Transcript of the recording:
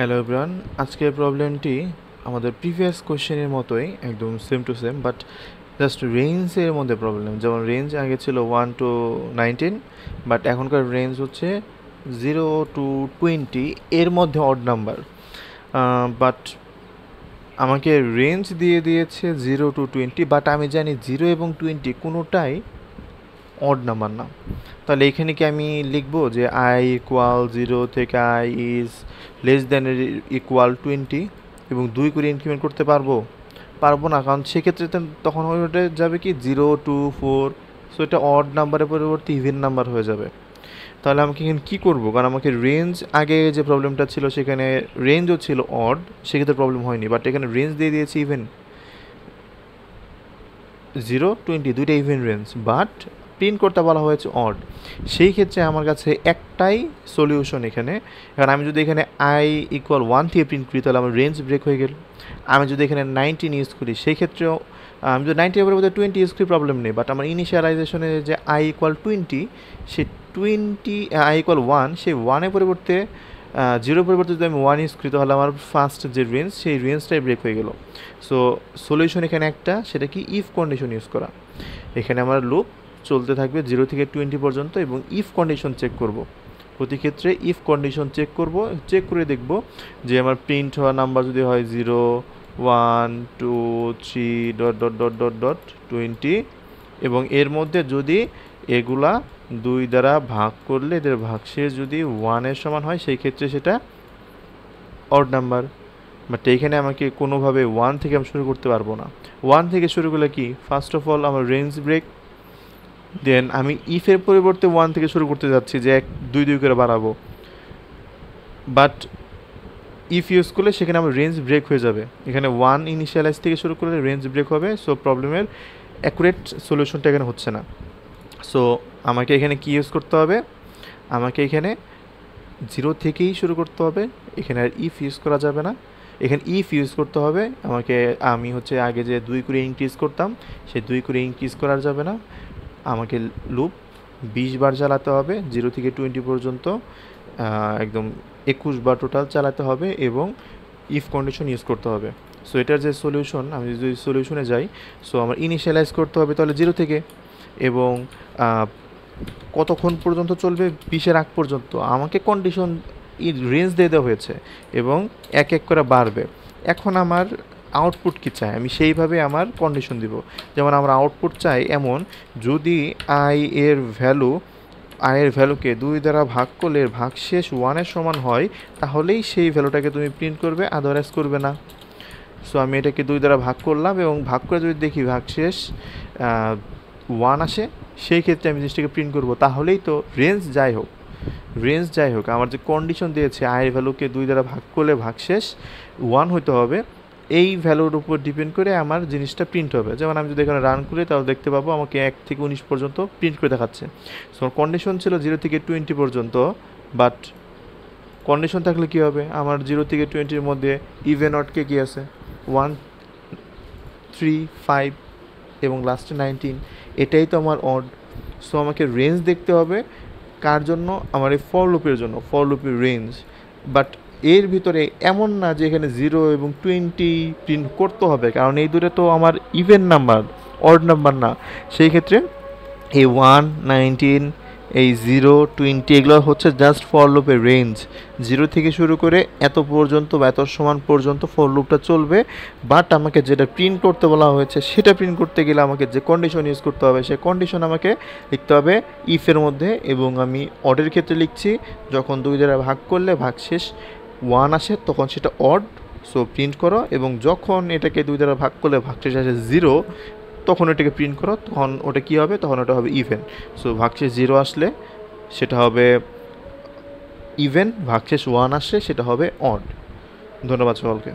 Hello everyone, আজকের প্রবলেমটি আমাদের previous কোশ্চেনের মতোই একদম same to same, but just রেঞ্জের মধ্যে প্রবলেম। যেমন রেঞ্জ আগে ছিল 1 to 19, বাট এখনকার রেঞ্জ হচ্ছে 0 to 20, এর মধ্যে অড নাম্বার। বাট আমাকে রেঞ্জ দিয়ে দিয়েছে 0 to 20, বাট আমি জানি 0 এবং 20 কোনোটাই অড নাম্বার না। তাহলে এখানে কি আমি লিখবো যে i ইকুয়াল 0 থেকে i is less than equal 20 এবং 2 করে ইনক্রিমেন্ট করতে পারবো না, কারণ সেক্ষেত্রে তখন ওটা যাবে কি 0 to 4, সো এটা অড নাম্বারের পরিবর্তে ইভেন নাম্বার হয়ে যাবে। তাহলে আমাকে এখানে কী করবো, কারণ আমাকে রেঞ্জ আগে যে প্রবলেমটা ছিল সেখানে রেঞ্জও ছিল অড, সেক্ষেত্রে প্রবলেম হয়নি, বাট এখানে রেঞ্জ দিয়ে দিয়েছি ইভেন। 0 20 দুইটা ইভেন রেঞ্জ, বাট প্রিন্ট করতে বলা হয়েছে অড। সেই ক্ষেত্রে আমার কাছে একটাই সলিউশন এখানে, কারণ আমি যদি এখানে i ইকুয়াল 1 থেকে প্রিন্ট করি তাহলে আমার রেঞ্জ ব্রেক হয়ে গেল। আমি যদি এখানে 19 ইউজ করি সেই ক্ষেত্রেও, আমি যদি 90 এর পরিবর্তে 20 ইউজ করি প্রবলেম নেই, বাট আমার ইনিশিয়ালাইজেশনে যে i ইকুয়াল 20, সেই 20 i ইকুয়াল 1, সেই 1-এর পরিবর্তে 0 পরিবর্তে যদি আমি 1 ইউজ করি তাহলে আমার ফার্স্ট যে রেঞ্জ সেই রেঞ্জটাই ব্রেক হয়ে গেল। সো সলিউশন এখানে একটা, সেটা কি ইফ কন্ডিশন ইউজ করা। এখানে আমার লুপ চলতে থাকবে 0 থেকে 20 পর্যন্ত এবং ইফ কন্ডিশন চেক করব। প্রতি ক্ষেত্রে ইফ কন্ডিশন চেক করে দেখব যে আমার প্রিন্ট হওয়া নাম্বার যদি হয় 0 1 2 3 ... 20, এবং এর মধ্যে যদি এগুলা 2 দ্বারা ভাগ করলে এদের ভাগশেষ যদি 1-এর সমান হয় সেই ক্ষেত্রে সেটা অড নাম্বার। বাট এইখানে আমাকে কোনোভাবে 1 থেকে আমি শুরু করতে পারবো না। 1 থেকে শুরু করলে কি, ফার্স্ট অফ অল আমার রেঞ্জ ব্রেক, দেন আমি ইফের পরিবর্তে 1 থেকে শুরু করতে যাচ্ছি যে 2 করে বাড়াবো, বাট ইফ ইউজ করলে সেখানে আমার রেঞ্জ ব্রেক হয়ে যাবে। এখানে 1 ইনিশিয়ালাইজ থেকে শুরু করলে রেঞ্জ ব্রেক হবে, সো প্রবলেমের অ্যাকুরেট সলিউশনটা এখানে হচ্ছে না। সো আমাকে এখানে কি ইউজ করতে হবে, আমাকে এখানে 0 থেকেই শুরু করতে হবে। এখানে আর ইফ ইউজ করা যাবে না, এখানে ইফ ইউজ করতে হবে। আমি আগে যে 2 করে ইনক্রিজ করতাম সেই 2 করে ইনক্রিজ করা যাবে না, আমাকে লুপ 20 বার চালাতে হবে 0 থেকে 20 পর্যন্ত, একদম 21 বার টোটাল চালাতে হবে এবং ইফ কন্ডিশন ইউজ করতে হবে। সো এটার যে সলিউশন, আমি যদি সলিউশনে যাই, সো আমার ইনিশিয়ালাইজ করতে হবে তাহলে 0 থেকে, এবং কতক্ষণ পর্যন্ত চলবে, 20-এর আগ পর্যন্ত। আমাকে কন্ডিশন রেঞ্জ দিয়ে দেওয়া হয়েছে এবং এক এক করে বাড়বে। এখন আমার আউটপুট কি চাই, আমি সেইভাবে আমার কন্ডিশন দিব। যেমন আমরা আউটপুট চাই এমন, যদি i এর ভ্যালুকে 2 দ্বারা ভাগ করলে এর ভাগশেষ 1-এর সমান হয় তাহলেই সেই ভ্যালুটাকে তুমি প্রিন্ট করবে, আদারওয়াইজ করবে না। সো আমি এটাকে 2 দ্বারা ভাগ করলাম এবং ভাগ করে যদি দেখি ভাগশেষ 1 আসে, সেই ক্ষেত্রে আমি জিনিসটাকে প্রিন্ট করব। তাহলেই তো রেঞ্জ যাই হোক আমার যে কন্ডিশন দিয়েছে i এর ভ্যালুকে 2 দ্বারা ভাগ করলে ভাগশেষ 1 হতে হবে, এই ভ্যালুর উপর ডিপেন্ড করে আমার জিনিসটা প্রিন্ট হবে। যেমন আমি যদি এখানে রান করি তাহলে দেখতে পাবো আমাকে 1 থেকে 19 পর্যন্ত প্রিন্ট করে দেখাচ্ছে। সো কন্ডিশন ছিল 0 থেকে 20 পর্যন্ত, বাট কন্ডিশন থাকলে কী হবে, আমার 0 থেকে 20-এর মধ্যে ইভেন অডকে কী আছে 1 3 5 এবং লাস্টে 19, এটাই তো আমার অড। সো আমাকে রেঞ্জ দেখতে হবে কার জন্য, আমার এই ফর লুপের জন্য, ফর লুপের রেঞ্জ। বাট এর ভিতরে এমন না যে এখানে 0 এবং 20 প্রিন্ট করতে হবে, কারণ এই দুটো তো আমার ইভেন নাম্বার, অড নাম্বার না। সেই ক্ষেত্রে এই 1 19 এই 0 20 এগুলো হচ্ছে জাস্ট ফর লুপের রেঞ্জ। 0 থেকে শুরু করে এত পর্যন্ত বা এত সমান পর্যন্ত ফর লুপটা চলবে, বাট আমাকে যেটা প্রিন্ট করতে বলা হয়েছে সেটা প্রিন্ট করতে গেলে আমাকে যে কন্ডিশন ইউজ করতে হবে সেই কন্ডিশন আমাকে লিখতে হবে ইফের মধ্যে, এবং আমি অডের ক্ষেত্রে লিখছি যখন 2 দ্বারা ভাগ করলে ভাগশেষ 1 আসে তখন সেটা অড, সো প্রিন্ট করো, এবং যখন এটাকে 2 দ্বারা ভাগ করলে ভাগশেষ আসে 0 তখন ওটাকে প্রিন্ট করো, তখন ওটা কী হবে, তখন ওটা হবে ইভেন। সো ভাগশেষ 0 আসলে সেটা হবে ইভেন, ভাগশেষ 1 আসলে সেটা হবে অড। ধন্যবাদ সকলকে।